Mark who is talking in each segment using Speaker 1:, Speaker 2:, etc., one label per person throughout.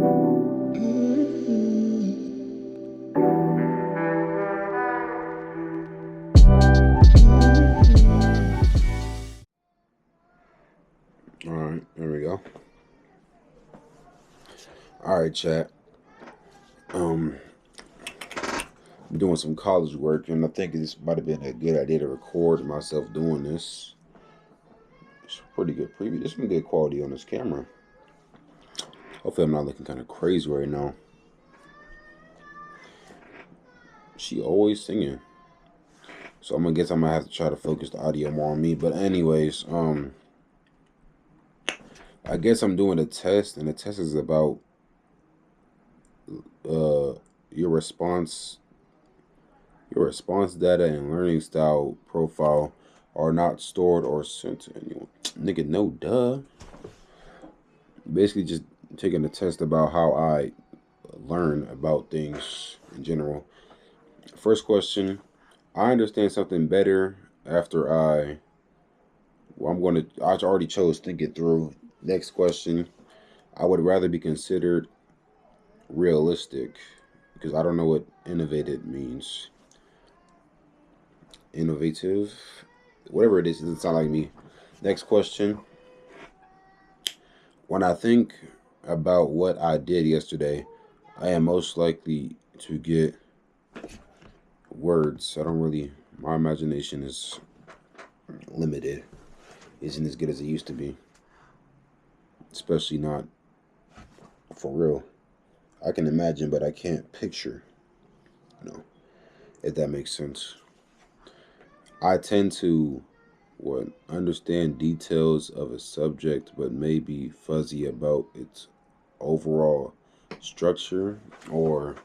Speaker 1: All right, there we go. All right, chat. Um, I'm doing some college work, and I think this might have been a good idea to record myself doing this. It's a pretty good preview. There's some good quality on this camera. Hopefully, I'm not looking kind of crazy right now. She always singing, so I'm gonna have to try to focus the audio more on me. But anyways, I guess I'm doing a test, and the test is about your response data and learning style profile are not stored or sent to anyone. Nigga, no duh. Basically just taking a test about how I learn about things in general. First question, I understand something better after I already chose think it through. Next question, I would rather be considered realistic because I don't know what innovative means. Innovative, whatever it is, it doesn't sound like me. Next question, when I think about what I did yesterday, I am most likely to get words. My imagination is limited. Isn't as good as it used to be. Especially not for real. I can imagine, but I can't picture. If that makes sense. I tend to understand details of a subject, but may be fuzzy about its overall structure, or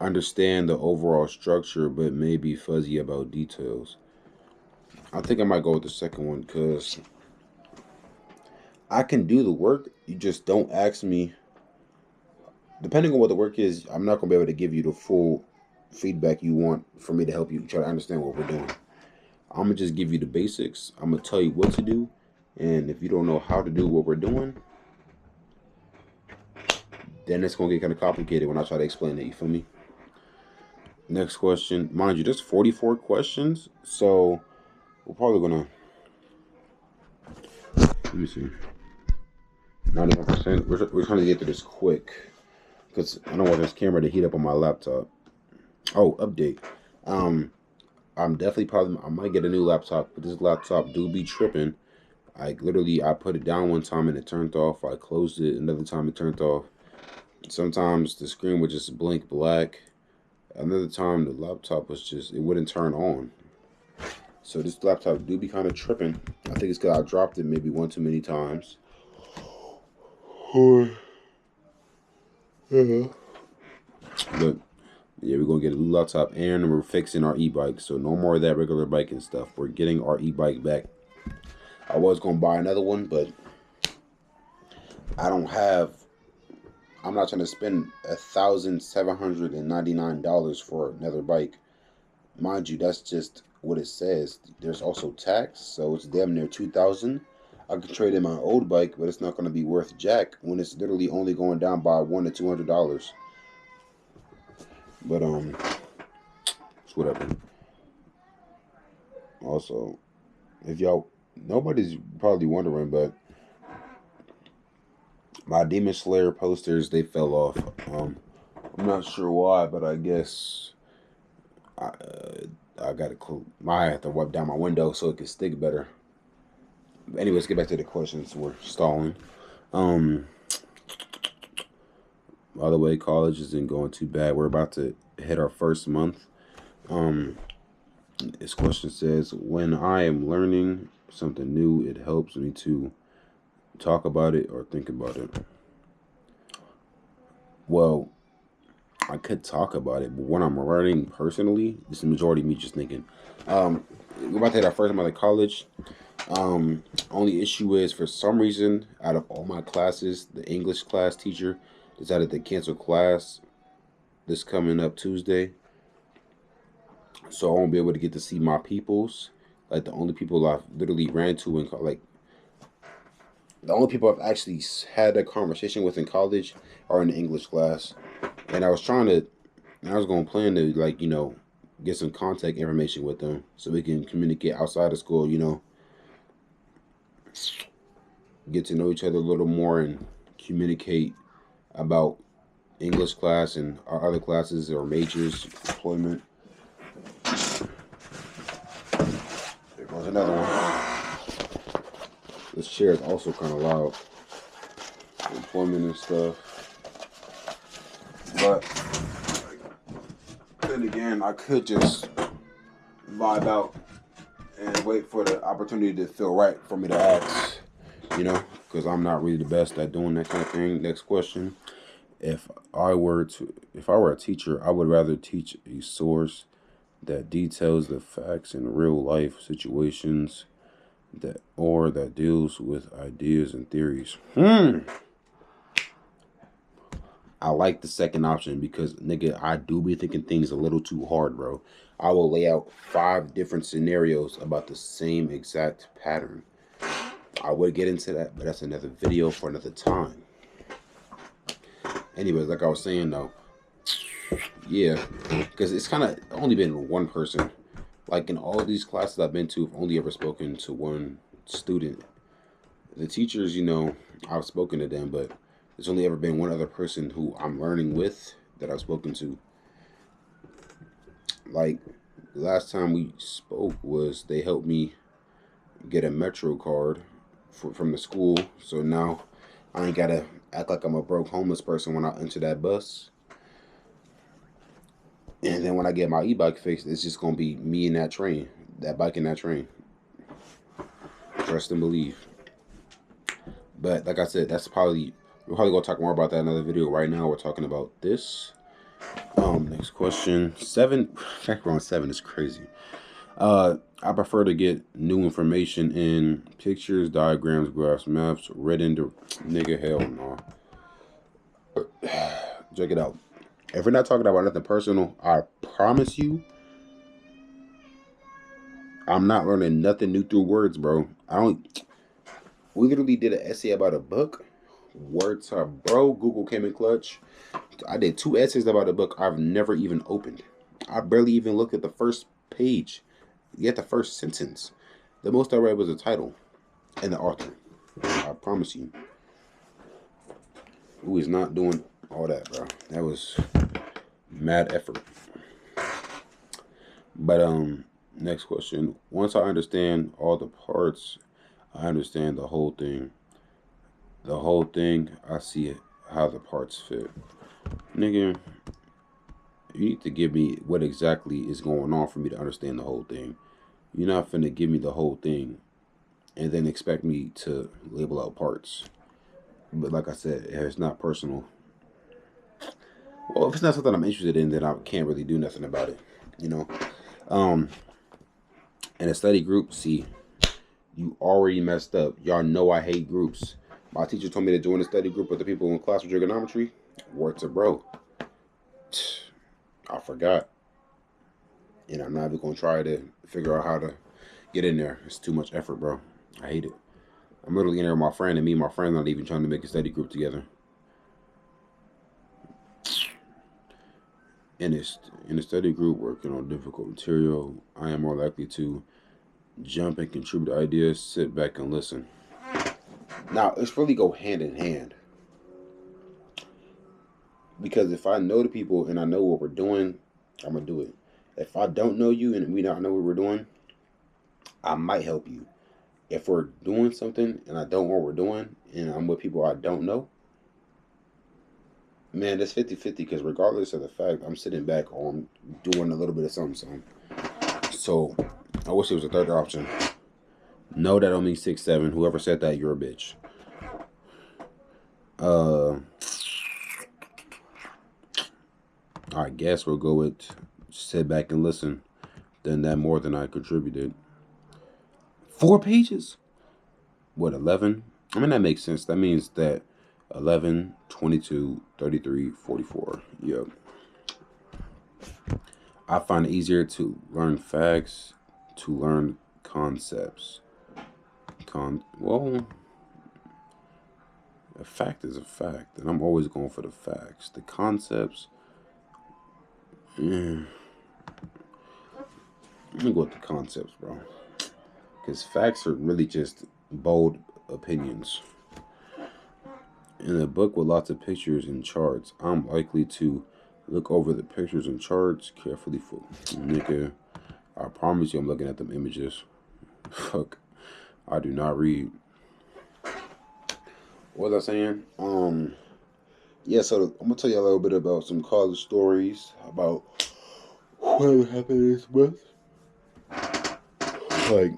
Speaker 1: understand the overall structure, but may be fuzzy about details. I think I might go with the second one because I can do the work. You just don't ask me. Depending on what the work is, I'm not going to be able to give you the full feedback you want for me to help you try to understand what we're doing. I'm going to just give you the basics. I'm going to tell you what to do. And if you don't know how to do what we're doing, then it's going to get kind of complicated when I try to explain it. You feel me? Next question. Mind you, there's 44 questions. So we're probably going to, let me see, 91%. We're trying to get through this quick because I don't want this camera to heat up on my laptop. Oh, update. I'm definitely I might get a new laptop, but this laptop do be tripping. I put it down one time and it turned off. I closed it another time, it turned off. Sometimes the screen would just blink black. Another time the laptop it wouldn't turn on. So this laptop do be kind of tripping. I think it's because I dropped it maybe one too many times. But yeah, we're gonna get a new laptop and we're fixing our e-bike. So no more of that regular bike and stuff. We're getting our e-bike back. I was gonna buy another one, but I'm not trying to spend $1,799 for another bike. Mind you, that's just what it says. There's also tax, so it's damn near $2,000. I could trade in my old bike, but it's not going to be worth jack when it's literally only going down by $100 to $200. But it's whatever. Also, if nobody's probably wondering, but my Demon Slayer posters, they fell off. I'm not sure why, but I guess I might have to wipe down my window so it can stick better. But anyways, get back to the questions. We're stalling. By the way, college isn't going too bad. We're about to hit our first month. This question says, when I am learning something new, it helps me to talk about it or think about it. Well, I could talk about it, but when I'm learning personally, this is the majority of me just thinking. We're about to hit our first month of college. Only issue is, for some reason, out of all my classes, the English class teacher decided to cancel class this coming up Tuesday. So I won't be able to get to see my peoples. Like, the only people I've literally ran to and The only people I've actually had a conversation with in college are in the English class. And I was going to plan to, like, get some contact information with them so we can communicate outside of school, get to know each other a little more and communicate about English class and our other classes or majors, employment. There goes another one. This chair is also kind of loud. Employment and stuff. But then again, I could just vibe out and wait for the opportunity to feel right for me to ask, because I'm not really the best at doing that kind of thing. Next question. If I were a teacher, I would rather teach a source that details the facts in real life situations that deals with ideas and theories. I like the second option because, nigga, I do be thinking things a little too hard, bro. I will lay out 5 different scenarios about the same exact pattern. I would get into that, but that's another video for another time. Anyways, like I was saying, though, yeah, because it's kind of only been one person. Like, in all these classes I've been to, I've only ever spoken to one student. The teachers, I've spoken to them, but there's only ever been one other person who I'm learning with that I've spoken to. Like, the last time we spoke was they helped me get a Metro card from the school. So now I ain't got to act like I'm a broke homeless person when I enter that bus. And then when I get my e-bike fixed, it's just going to be me in that train. That bike in that train. Trust and believe. But like I said, we're probably going to talk more about that in another video. Right now, we're talking about this. Next question. 7. Fact, we're on 7 is crazy. I prefer to get new information in pictures, diagrams, graphs, maps, read into... Nigga, hell no. Check it out. If we're not talking about nothing personal, I promise you, I'm not learning nothing new through words, bro. We literally did an essay about a book. Words are, bro. Google came in clutch. I did 2 essays about a book I've never even opened. I barely even looked at the first page, yet the first sentence. The most I read was the title and the author. I promise you. Who is not doing all that, bro? That was mad effort. But next question. Once I understand all the parts, I understand the whole thing. The whole thing, I see it, how the parts fit. Nigga, you need to give me what exactly is going on for me to understand the whole thing. You're not finna give me the whole thing and then expect me to label out parts. But like I said, if it's not personal, well, if it's not something I'm interested in, then I can't really do nothing about it, In a study group, see, you already messed up. Y'all know I hate groups. My teacher told me to join a study group with the people in class with trigonometry. Word to bro. I forgot. And I'm not even going to try to figure out how to get in there. It's too much effort, bro. I hate it. I'm literally in there with my friend, and me and my friend not even trying to make a study group together. In a study group working on difficult material, I am more likely to jump and contribute ideas, sit back and listen. Now, it's really go hand in hand. Because if I know the people and I know what we're doing, I'm going to do it. If I don't know you and we don't know what we're doing, I might help you. If we're doing something and I don't know what we're doing and I'm with people I don't know, man, it's 50-50 because regardless of the fact, I'm sitting back or I'm doing a little bit of something. So, I wish there was a third option. No, that don't mean 6'7". Whoever said that, you're a bitch. I guess we'll go with sit back and listen. Then that more than I contributed. 4 pages? What, 11? I mean, that makes sense. That means that 11, 22, 33, 44. Yep. I find it easier to learn facts, to learn concepts. Well, fact is a fact, and I'm always going for the facts. The concepts, let me go with the concepts, bro. Because facts are really just bold opinions. In a book with lots of pictures and charts, I'm likely to look over the pictures and charts carefully for nigga. I promise you I'm looking at them images. Fuck. I do not read. What was I saying? Yeah, so I'm gonna tell you a little bit about some college stories about what happened this month. Like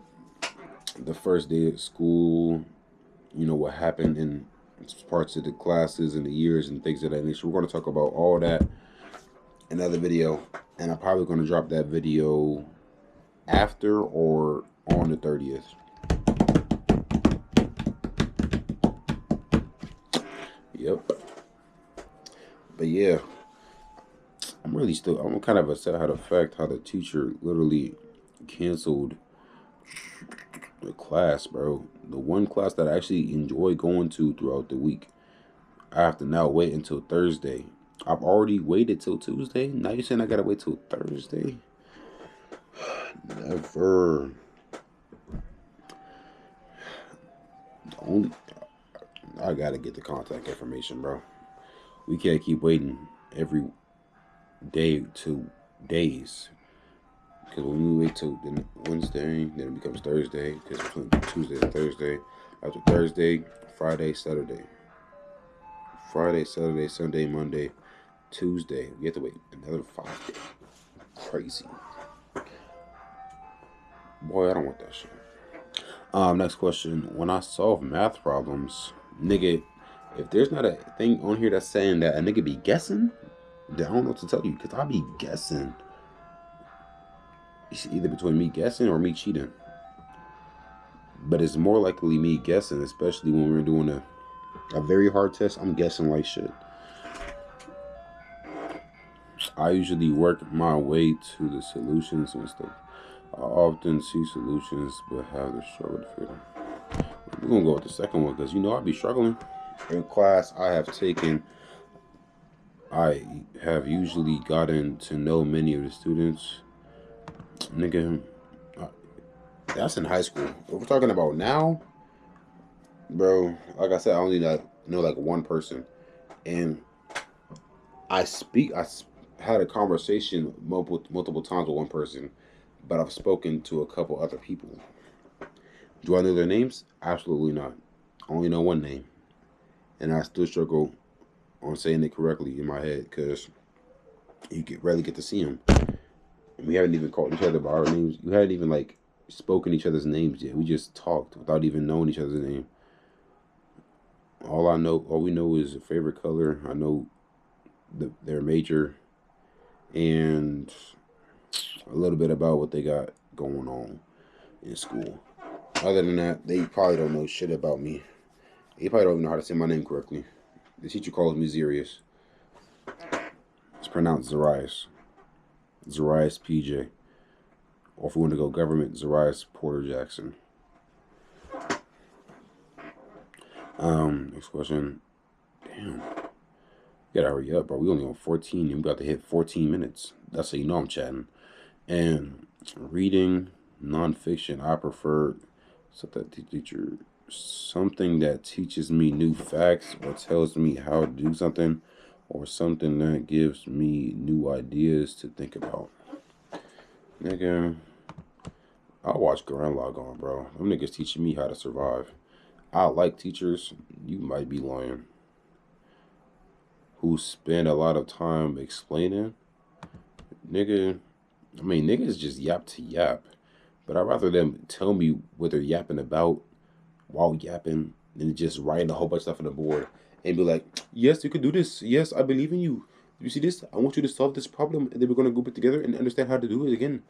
Speaker 1: the first day of school, you know, what happened in parts of the classes and the years and things of that nature. We're gonna talk about all that in another video, and I'm probably gonna drop that video after or on the 30th. Yep. But yeah, I'm kind of upset how the teacher literally canceled the class, bro. The one class that I actually enjoy going to throughout the week. I have to now wait until Thursday. I've already waited till Tuesday. Now you're saying I gotta wait till Thursday? Never. I gotta get the contact information, bro. We can't keep waiting every day 2 days. Because when we wait till Wednesday, then it becomes Thursday. Because between Tuesday and Thursday, after Thursday, Friday, Saturday. Friday, Saturday, Sunday, Monday, Tuesday. We have to wait another 5 days. Crazy. Boy, I don't want that shit. Next question. When I solve math problems, nigga, if there's not a thing on here that's saying that a nigga be guessing, then I don't know what to tell you, because I be guessing. It's either between me guessing or me cheating. But it's more likely me guessing, especially when we're doing a very hard test. I'm guessing like shit. I usually work my way to the solutions and stuff. I often see solutions, but have the struggle to figure them. We're gonna go with the second one, because you know I be struggling. In class I have usually gotten to know many of the students. Nigga, that's in high school. What we're talking about now, bro, like I said, I only know like one person. And I had a conversation multiple times with one person, but I've spoken to a couple other people. Do I know their names? Absolutely not. I only know one name. And I still struggle on saying it correctly in my head, because you rarely get to see them. And we haven't even called each other by our names. We hadn't even like spoken each other's names yet. We just talked without even knowing each other's name. All we know is a favorite color. I know their major and a little bit about what they got going on in school. Other than that, they probably don't know shit about me. They probably don't even know how to say my name correctly. The teacher calls me Zarius. It's pronounced Zarias. Zarias PJ. Or if we want to go government, Zarias Porter Jackson. Next question. Damn. You gotta hurry up, bro. We only on 14 and we got to hit 14 minutes. That's how you know I'm chatting. And reading nonfiction, I prefer something that teaches me new facts or tells me how to do something, or something that gives me new ideas to think about. Nigga, I watch Gurren Lagann, bro. Them niggas teaching me how to survive. I like teachers, you might be lying, who spend a lot of time explaining. Niggas just yap to yap. But I'd rather them tell me what they're yapping about while yapping than just writing a whole bunch of stuff on the board and be like, yes, you can do this. Yes, I believe in you. You see this? I want you to solve this problem, and then we're going to group it together and understand how to do it again.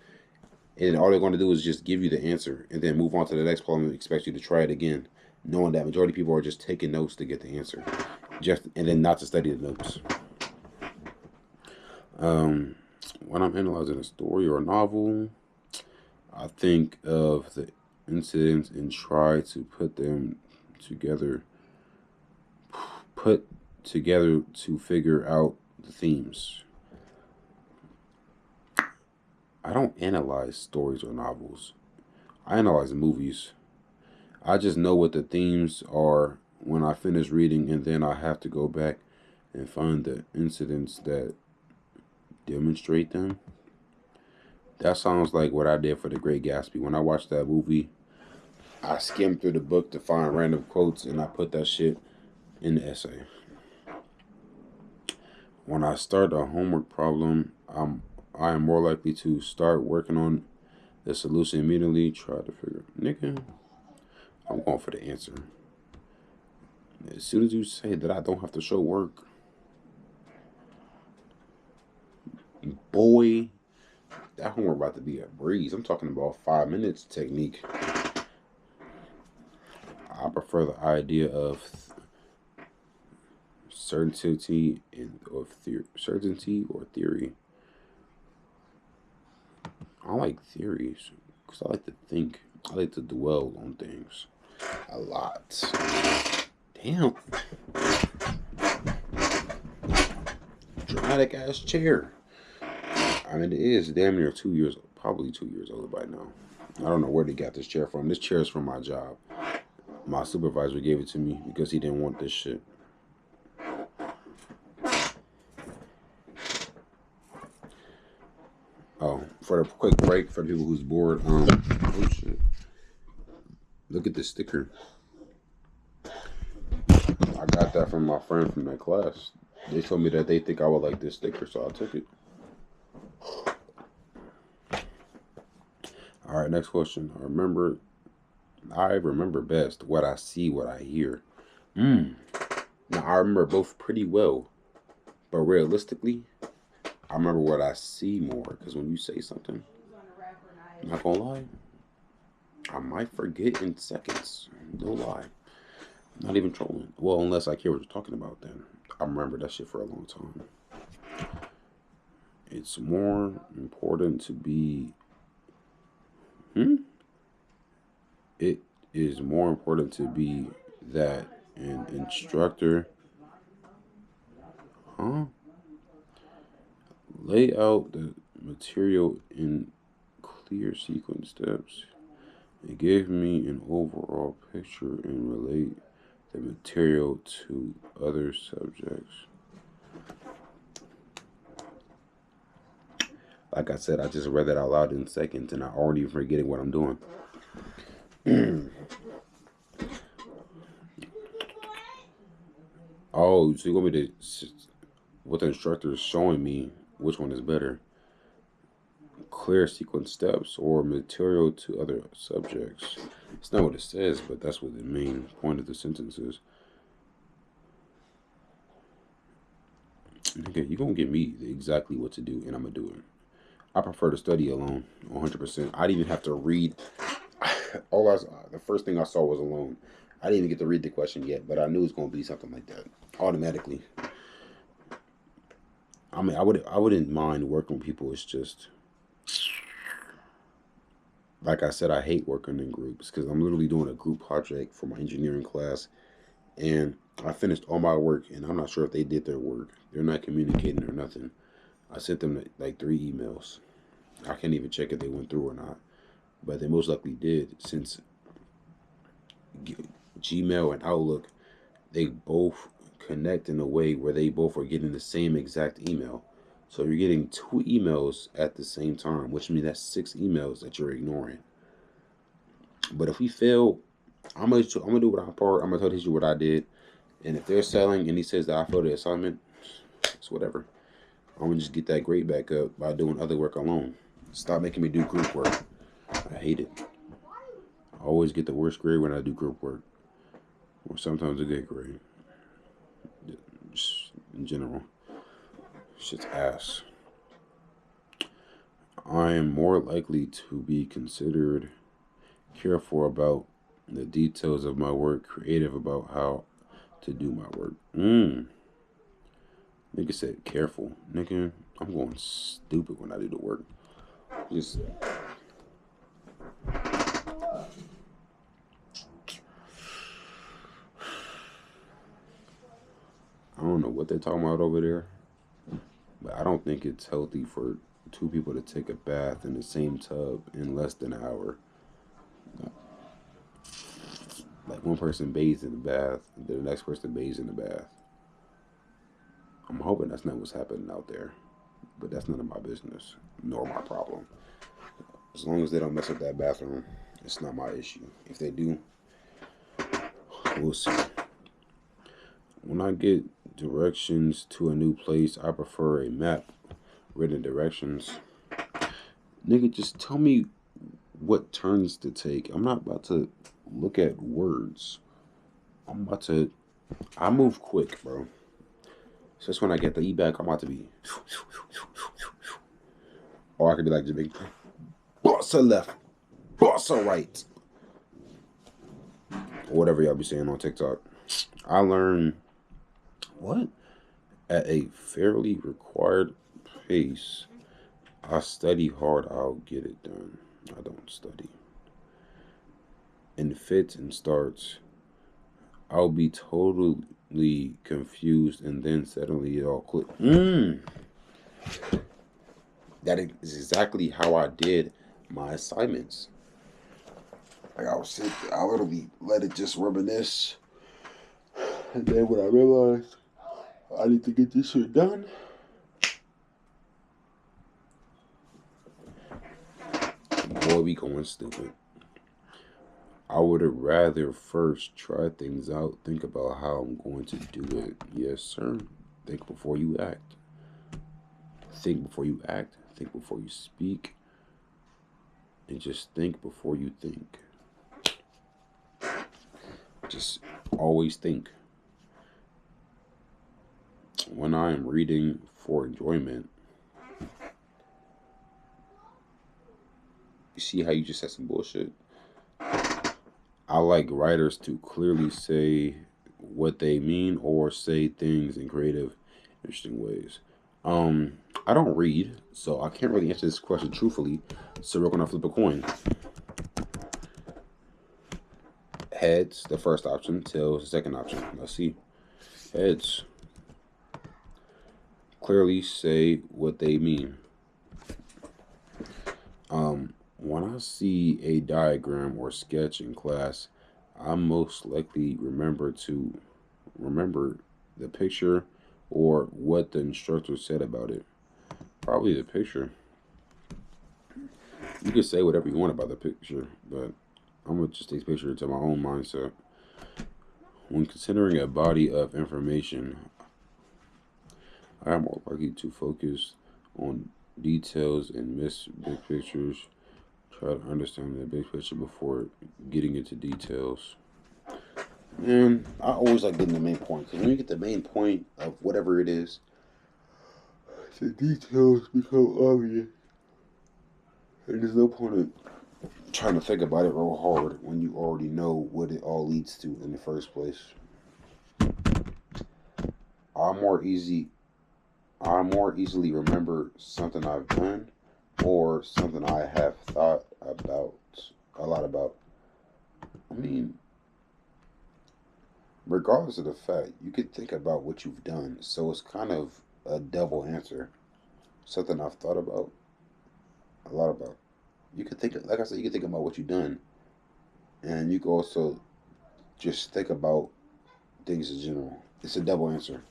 Speaker 1: And all they're going to do is just give you the answer and then move on to the next problem and expect you to try it again, knowing that majority of people are just taking notes to get the answer, and then not to study the notes. When I'm analyzing a story or a novel, I think of the incidents and try to put them together. put together to figure out the themes. I don't analyze stories or novels. I analyze movies. I just know what the themes are when I finish reading, and then I have to go back and find the incidents that demonstrate them. That sounds like what I did for The Great Gatsby. When I watched that movie, I skimmed through the book to find random quotes, and I put that shit in the essay. When I start a homework problem, I am more likely to start working on the solution immediately. Try to figure, nigga, I'm going for the answer. As soon as you say that I don't have to show work, boy, that homework about to be a breeze. I'm talking about 5 minutes technique. I prefer the idea of certainty certainty or theory. I like theories because I like to think. I like to dwell on things a lot. Damn. Dramatic ass chair. I mean, it is damn near 2 years, probably 2 years old by now. I don't know where they got this chair from. This chair is from my job. My supervisor gave it to me because he didn't want this shit. Oh, for the quick break for the people who's bored, oh shit. Look at this sticker. I got that from my friend from that class. They told me that they think I would like this sticker, so I took it. All right, next question. I remember best what I see, what I hear. Now, I remember both pretty well, but realistically, I remember what I see more, because when you say something, I'm not gonna lie, I might forget in seconds. No lie. Not even trolling. Well, unless I care what you're talking about, then I remember that shit for a long time. It's more important to be... It is more important to be that an instructor... Lay out the material in clear sequence steps. It gave me an overall picture and relate the material to other subjects. Like I said, I just read that out loud in seconds and I already forgetting what I'm doing. Oh, so you want me to... What the instructor is showing me, which one is better? Clear sequence steps or material to other subjects. It's not what it says, but that's what the main point of the sentence is. Okay, you're going to give me exactly what to do, and I'm going to do it. I prefer to study alone, 100%. I didn't even have to read. The first thing I saw was alone. I didn't even get to read the question yet, but I knew it was going to be something like that, automatically. I mean, I wouldn't mind working with people. It's just, like I said, I hate working in groups because I'm literally doing a group project for my engineering class, and I finished all my work, and I'm not sure if they did their work. They're not communicating or nothing. I sent them like 3 emails. I can't even check if they went through or not, but they most likely did, since Gmail and Outlook, they both connect in a way where they both are getting the same exact email. So you're getting 2 emails at the same time, which means that's 6 emails that you're ignoring. But if we fail, I'm gonna do what I part. I'm gonna tell the teacher what I did, and if they're selling and he says that I failed the assignment, it's whatever. I'm gonna just get that grade back up by doing other work alone. Stop making me do group work. I hate it. I always get the worst grade when I do group work, or sometimes a good grade. Just in general, shit's ass. I am more likely to be considered careful about the details of my work, creative about how to do my work. Nigga said careful. Nigga, I'm going stupid when I do the work. Just... I don't know what they're talking about over there, but I don't think it's healthy for two people to take a bath in the same tub in less than an hour. Like one person bathes in the bath, and then the next person bathes in the bath. I'm hoping that's not what's happening out there, but that's none of my business, nor my problem. As long as they don't mess up that bathroom, it's not my issue. If they do, we'll see. When I get directions to a new place, I prefer a map, written directions. Nigga, just tell me what turns to take. I'm not about to look at words. I move quick, bro. So just when I get the e-back, I'm about to be. Or I could be like Jimmy. Bossa left. Bossa right. Or whatever y'all be saying on TikTok. I learn what? At a fairly required pace. I study hard, I'll get it done. I don't study. In fits and starts, I'll be totally confused and then suddenly it all click. That is exactly how I did my assignments. Like I literally let it just reminisce. And then when I realized I need to get this shit done, boy, we going stupid. I would have rather first try things out, think about how I'm going to do it. Yes, sir. Think before you act. Think before you act. Think before you speak. And just think before you think. Just always think. When I am reading for enjoyment, you see how you just said some bullshit? I like writers to clearly say what they mean or say things in creative, interesting ways. I don't read, so I can't really answer this question truthfully. So we're gonna flip a coin. Heads, the first option. Tails, the second option. Let's see. Heads. Clearly say what they mean. When I see a diagram or sketch in class, I most likely remember the picture or what the instructor said about it. Probably the picture. You can say whatever you want about the picture, but I'm gonna just take picture to my own mindset. When considering a body of information, I am more likely to focus on details and miss big pictures. Try to understand the big picture before getting into details. And I always like getting the main point, because when you get the main point of whatever it is, the details become obvious. And there's no point in trying to think about it real hard when you already know what it all leads to in the first place. I more easily remember something I've done or something I have thought about a lot about. I mean, regardless of the fact, you could think about what you've done, so it's kind of a double answer. Something I've thought about a lot about. You could think, like I said, you could think about what you've done, and you could also just think about things in general. It's a double answer.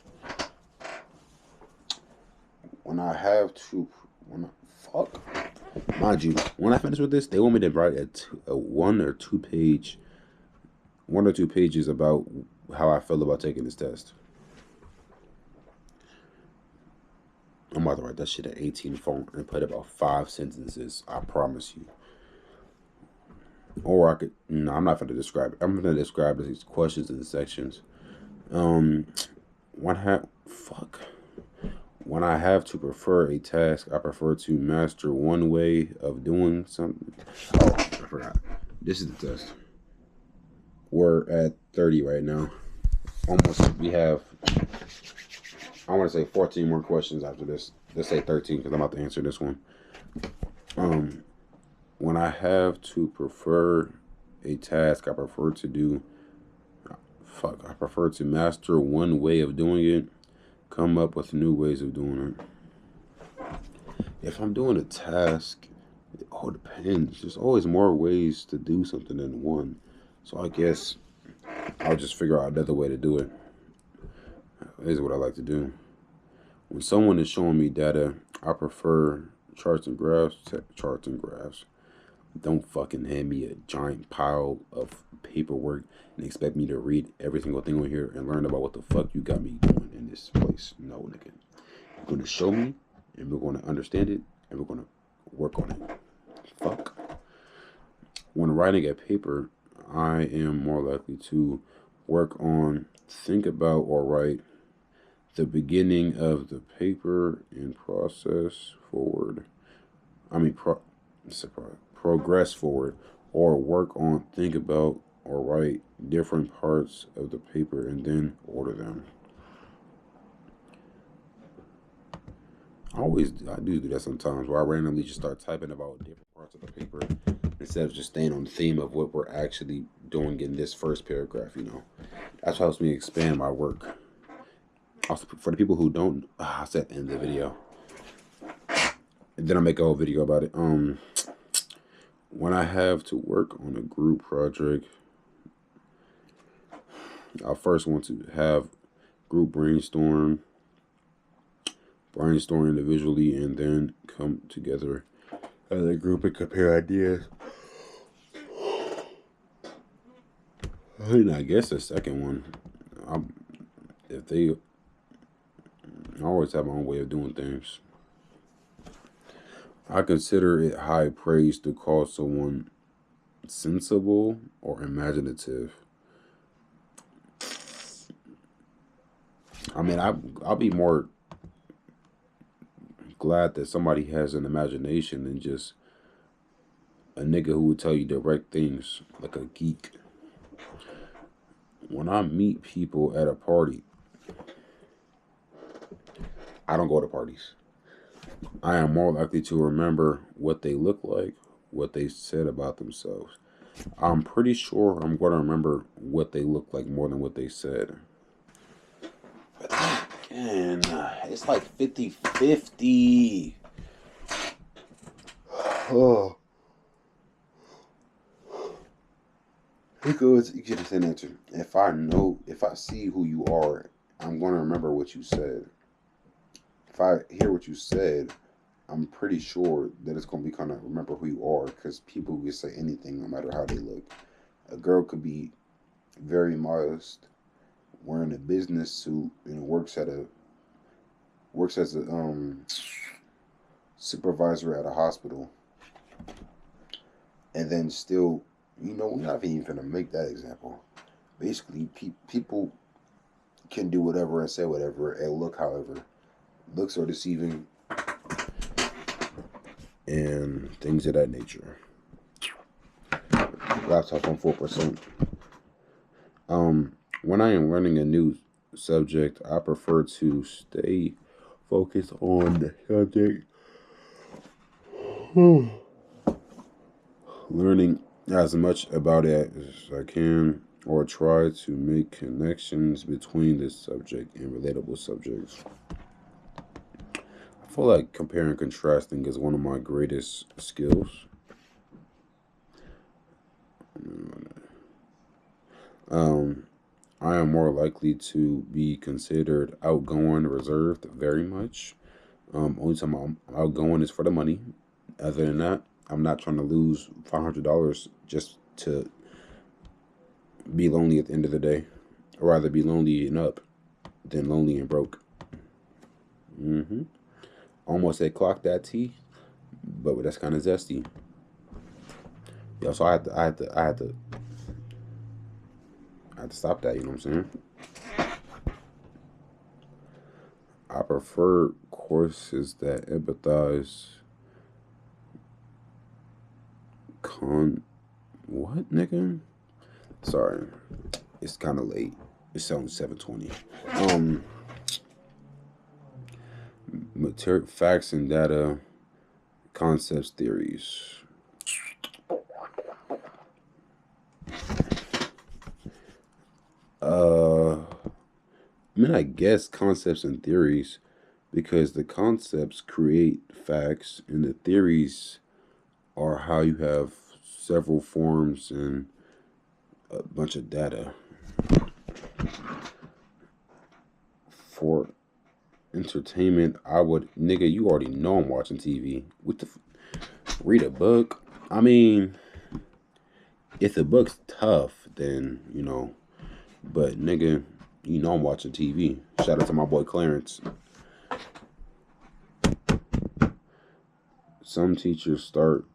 Speaker 1: When I have to, mind you, when I finish with this, they want me to write a one or two pages about how I feel about taking this test. I'm about to write that shit at 18 font and put about 5 sentences. I promise you. Or I could. No, I'm not going to describe it. I'm going to describe these questions and sections. When I have to prefer a task, I prefer to master one way of doing something. Oh, I forgot. This is the test. We're at 30 right now. We have, I want to say 14 more questions after this. Let's say 13 because I'm about to answer this one. When I have to prefer a task, I prefer to master one way of doing it. come up with new ways of doing it. If I'm doing a task, it all depends. There's always more ways to do something than one. So I guess I'll just figure out another way to do it. This is what I like to do. When someone is showing me data, I prefer charts and graphs. Charts and graphs. Don't fucking hand me a giant pile of paperwork and expect me to read every single thing on here and learn about what the fuck you got me doing in this place. No, nigga. You're going to show me, and we're going to understand it, and we're going to work on it. Fuck. When writing a paper, I am more likely to work on, think about, or write the beginning of the paper and process forward. Progress forward, or work on, think about, or write different parts of the paper and then order them. I do that sometimes, where I randomly just start typing about different parts of the paper instead of just staying on the theme of what we're actually doing in this first paragraph. That's what helps me expand my work. Also, for the people who don't, I said at the end of the video, and then I'll make a whole video about it. When I have to work on a group project, I first want to have group brainstorm individually, and then come together as a group and compare ideas. I guess the second one, I always have my own way of doing things. I consider it high praise to call someone sensible or imaginative. I'll be more glad that somebody has an imagination than just a nigga who would tell you direct things like a geek. When I meet people at a party, I don't go to parties. I am more likely to remember what they look like, what they said about themselves. I'm pretty sure I'm going to remember what they look like more than what they said. But again, it's like 50-50. Oh. It goes, you get an answer. If I see who you are, I'm going to remember what you said. If I hear what you said, I'm pretty sure that it's going to be kind of remember who you are, because people can say anything no matter how they look. A girl could be very modest, wearing a business suit, and works as a supervisor at a hospital, and then still, we're not even going to make that example. Basically, people can do whatever and say whatever and look however. Looks are deceiving and things of that nature. Laptop on 4%. When I am learning a new subject, I prefer to stay focused on the subject. Learning as much about it as I can, or try to make connections between this subject and relatable subjects. I feel like comparing and contrasting is one of my greatest skills. I am more likely to be considered outgoing, reserved, very much. Only time I'm outgoing is for the money. Other than that, I'm not trying to lose $500 just to be lonely at the end of the day. I'd rather be lonely and up than lonely and broke. Almost said clock that T, but that's kind of zesty. Yeah, so I had to stop that. You know what I'm saying? I prefer courses that empathize. What, nigga? Sorry, it's kind of late. It's only 7:20. Facts and data, concepts, theories. I mean, I guess concepts and theories, because the concepts create facts and the theories are how you have several forms and a bunch of data. For entertainment, I would, nigga, you already know I'm watching TV. What the, read a book? I mean, if the book's tough, then, you know, but nigga, you know I'm watching TV. Shout out to my boy Clarence. Some teachers start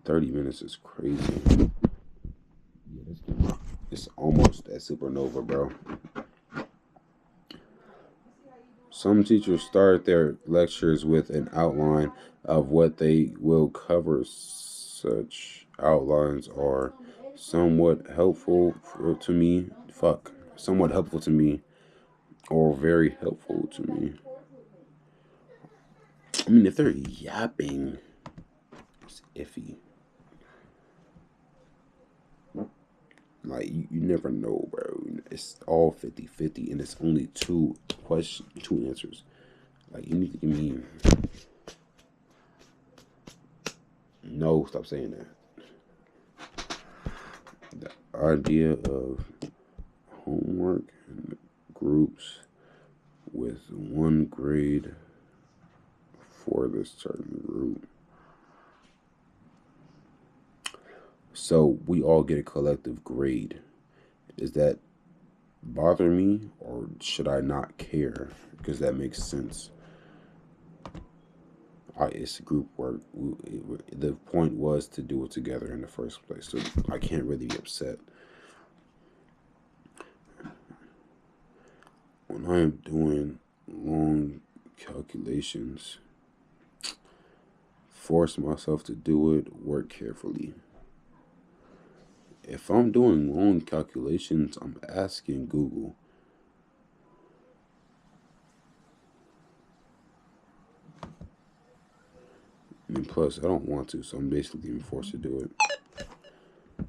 Speaker 1: 30 minutes is crazy. Yeah, it's almost at supernova, bro. Some teachers start their lectures with an outline of what they will cover. Such outlines are somewhat helpful to me. Somewhat helpful to me, or very helpful to me. I mean, if they're yapping, it's iffy. Like, you never know, bro. It's all 50-50, and it's only two answers. Like, you need to give me... No, stop saying that. The idea of homework and groups with one grade for this certain group. So we all get a collective grade. Does that bother me, or should I not care? Because that makes sense. It's group work. The point was to do it together in the first place, so I can't really be upset. When I am doing long calculations, force myself to do it, work carefully. If I'm doing long calculations, I'm asking Google. And plus, I don't want to, so I'm basically being forced to do it.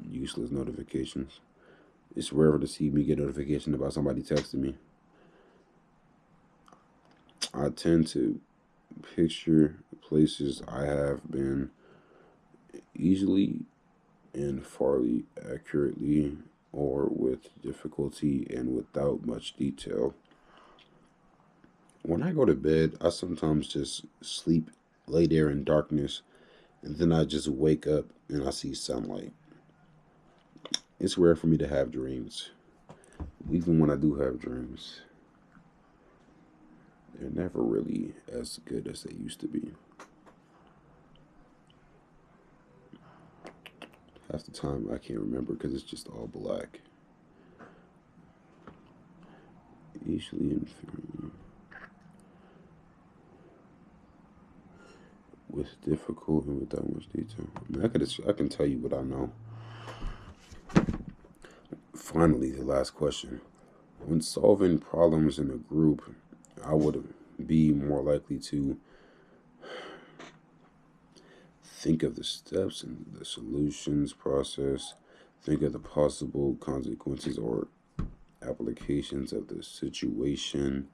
Speaker 1: Useless notifications. It's rare to see me get a notification about somebody texting me. I tend to picture places I have been easily and fairly accurately, or with difficulty and without much detail. When I go to bed, I sometimes just lay there in darkness, and then I just wake up and I see sunlight. It's rare for me to have dreams. Even when I do have dreams, they're never really as good as they used to be. Half the time I can't remember because it's just all black. Usually in with difficult and without much detail. I mean, I can tell you what I know. Finally, the last question. When solving problems in a group, I would be more likely to think of the steps and the solutions process, think of the possible consequences or applications of the situation.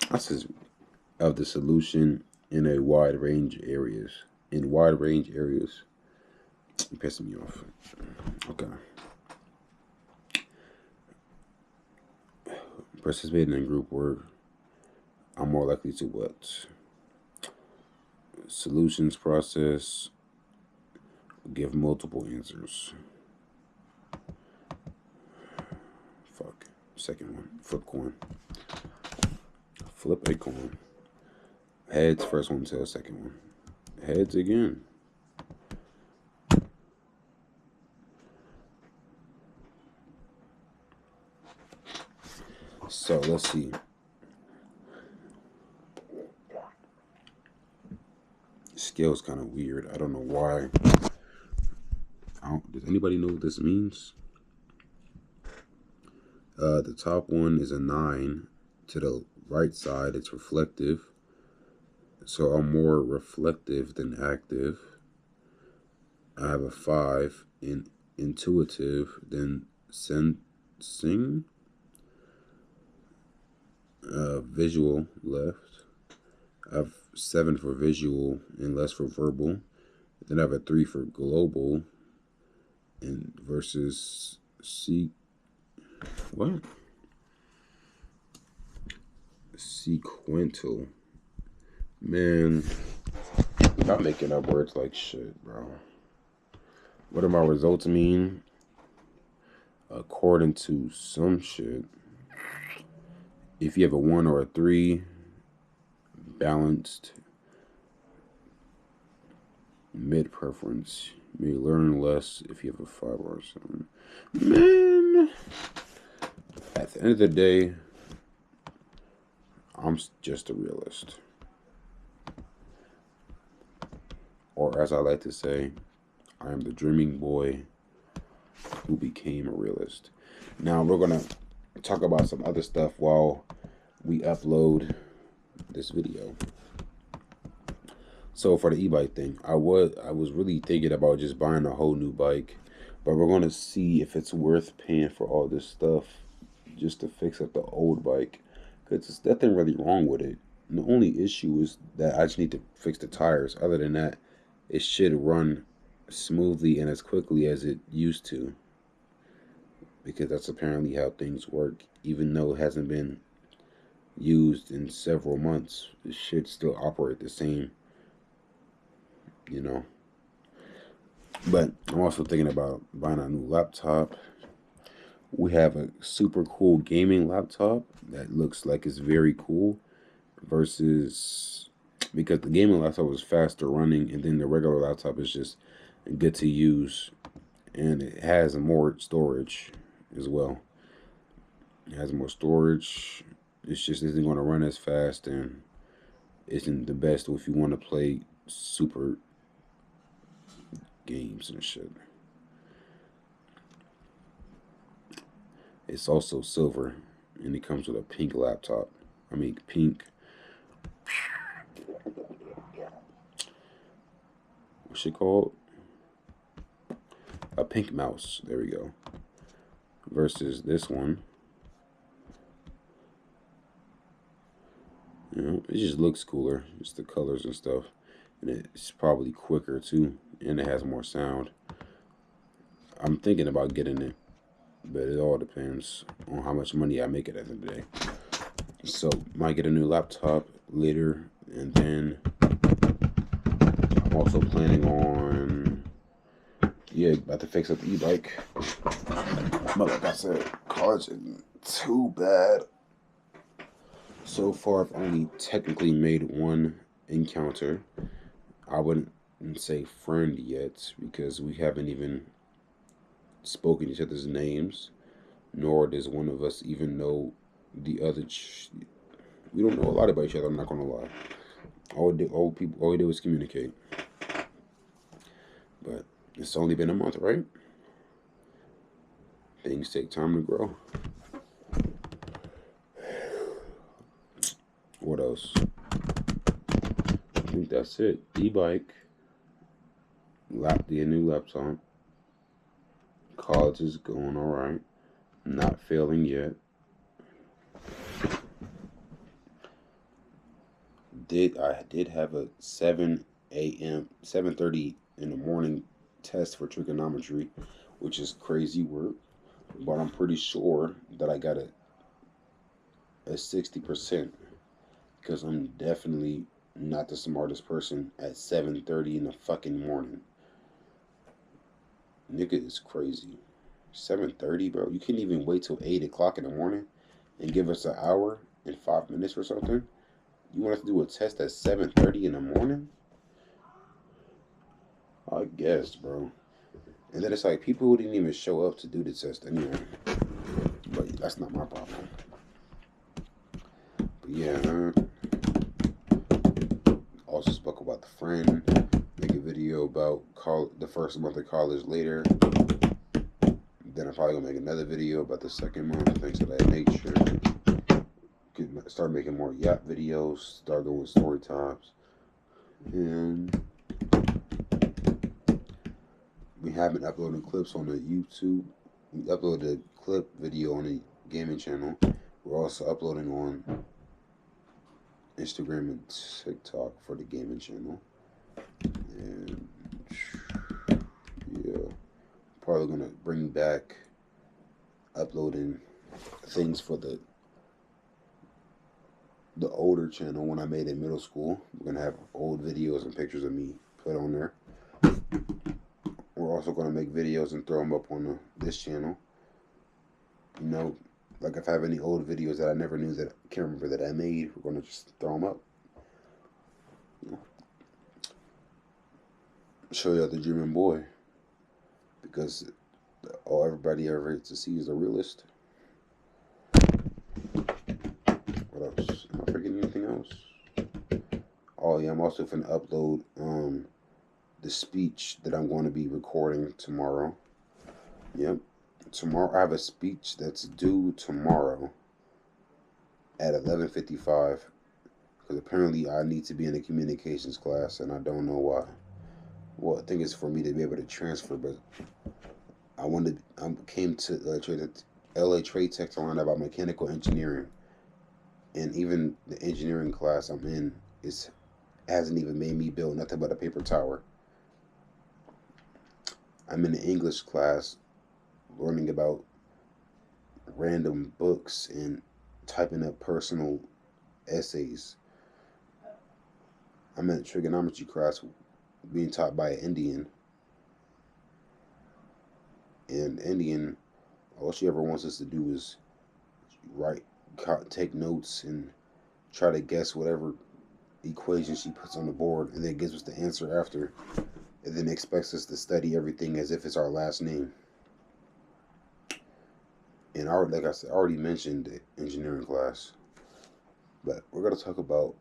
Speaker 1: I says of the solution in a wide range areas. In wide range areas. You're pissing me off. Okay. Participating in group work, I'm more likely to what? Solutions process, give multiple answers. Fuck. Second one. Flip coin. Flip a coin. Heads, first one, tails, second one. Heads again. So let's see. Scale's kind of weird. I don't know why. Does anybody know what this means? The top one is a 9. To the right side, it's reflective. So I'm more reflective than active. I have a 5 in intuitive than Sing. Visual left. I have 7 for visual and less for verbal. Then I have a 3 for global and versus what? Sequential. Man, I'm making up words like shit, bro. What do my results mean? According to some shit, if you have a 1 or a 3, balanced, mid preference, you may learn less if you have a 5 or a 7. Man, at the end of the day, I'm just a realist. Or as I like to say, I am the dreaming boy who became a realist. Now we're gonna talk about some other stuff while we upload this video. So for the e-bike thing, I was really thinking about just buying a whole new bike, but we're gonna see if it's worth paying for all this stuff just to fix up the old bike, because there's nothing really wrong with it. And the only issue is that I just need to fix the tires. Other than that, it should run smoothly and as quickly as it used to, because that's apparently how things work. Even though it hasn't been used in several months, it should still operate the same, you know. But I'm also thinking about buying a new laptop. We have a super cool gaming laptop that looks like it's very cool versus, because the gaming laptop is faster running and then the regular laptop is just good to use, and it has more storage as well. It has more storage. It's just isn't going to run as fast and isn't the best if you want to play super games and shit. It's also silver, and it comes with a pink laptop. I mean, pink. What's it called? A pink mouse. There we go. Versus this one. You know, it just looks cooler. It's the colors and stuff. And it's probably quicker too. And it has more sound. I'm thinking about getting it, but it all depends on how much money I make it at the end of the day. So, might get a new laptop later, and then I'm also planning on, about to fix up the e-bike. But like I said, college isn't too bad. So far, I've only technically made one encounter. I wouldn't say friend yet, because we haven't even spoken each other's names, nor does one of us even know the other. We don't know a lot about each other, I'm not gonna lie. All we do is communicate. But it's only been a month, right? Things take time to grow. What else? I think that's it. E-bike, the new laptop. College is going all right. Not failing yet. I did have a 7:30 in the morning test for trigonometry, which is crazy work, but I'm pretty sure that I got a 60%, because I'm definitely not the smartest person at 7:30 in the fucking morning. Nigga is crazy. 7:30, bro. You can't even wait till 8 o'clock in the morning and give us an hour and 5 minutes or something. You want us to do a test at 7:30 in the morning? I guess, bro. And then it's like people who didn't even show up to do the test anyway. But that's not my problem. But yeah, also spoke about the friend. Make a video about the first month of college later. Then I'm probably gonna make another video about the second month, things of that nature. Start making more yacht videos. Start doing story times. And we have been uploading clips on the YouTube. We uploaded a clip video on the gaming channel. We're also uploading on Instagram and TikTok for the gaming channel. And yeah, probably gonna bring back uploading things for the older channel when I made it in middle school. We're gonna have old videos and pictures of me put on there. We're also gonna make videos and throw them up on this channel. You know, like if I have any old videos that I never knew that I can't remember that I made, we're gonna just throw them up. You know, show y'all the dreaming boy, because all everybody ever gets to see is a realist. What else? Am I forgetting anything else? Oh yeah, I'm also finna upload the speech that I'm going to be recording tomorrow. Yep. Tomorrow I have a speech that's due tomorrow at 11:55, because apparently I need to be in a communications class and I don't know why. Well, I think it's for me to be able to transfer, but I came to LA Trade Tech to learn about mechanical engineering, and even the engineering class I'm in hasn't even made me build nothing but a paper tower. I'm in the English class learning about random books and typing up personal essays. I'm in a trigonometry class being taught by an Indian. And Indian, all she ever wants us to do is take notes and try to guess whatever equation she puts on the board, and then gives us the answer after, and then expects us to study everything as if it's our last name. And like I said, I already mentioned the engineering class, but we're going to talk about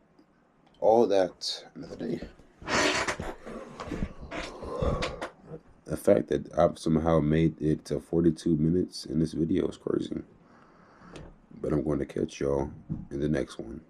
Speaker 1: all that another day. The fact that I've somehow made it to 42 minutes in this video is crazy. But I'm going to catch y'all in the next one.